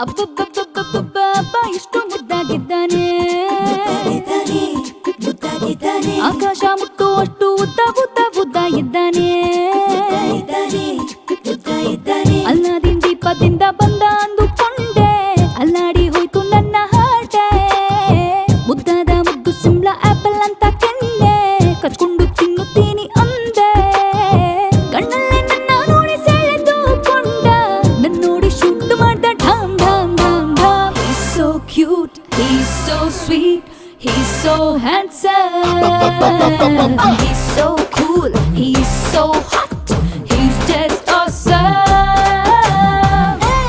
ಅಬ್ಬಬ್ಬಬ್ಬಬ್ಬಬ್ಬಬ್ಬ ಎಷ್ಟು ಮುದ್ದಾಗಿದ್ದಾನೆ ಆಕಾಶ ಮುಟ್ಟುವಷ್ಟು ಉದ್ದ ಉದ್ದ ಉದ್ದ ಇದ್ದಾನೆ ಅಲ್ಲಾದಿನ್ ದೀಪದಿಂದ ಬಂದ ಅಂದುಕೊಂಡೆ ಅಲ್ಲಾಡಿ ಹೋಯ್ತು ನನ್ನ ಹಾಟೆ ಮುದ್ದಾದ ಮುದ್ದು ಸಿಂಬ್ಳ ಆಪಲ್ ಅಂತ ಕೆನ್ನೆ ಕಚ್ಕೊಂಡು ತಿನ್ನುತ್ತೀನಿ ಅಂದೆ ಕಣ್ಣಲ್ಲಿ ನನ್ನ ನೋಡಿ ಸೆಳೆದುಕೊಂಡ ನನ್ನ ನೋಡಿ ಶೂಟ್ ಮಾಡ್ದ ಢಾಮ್ ಢಾಮ್ ಢಾಮ್ ಢಾಮ್ He's so cute, he's so sweet, he's so handsome, he's so cool, he's so hot.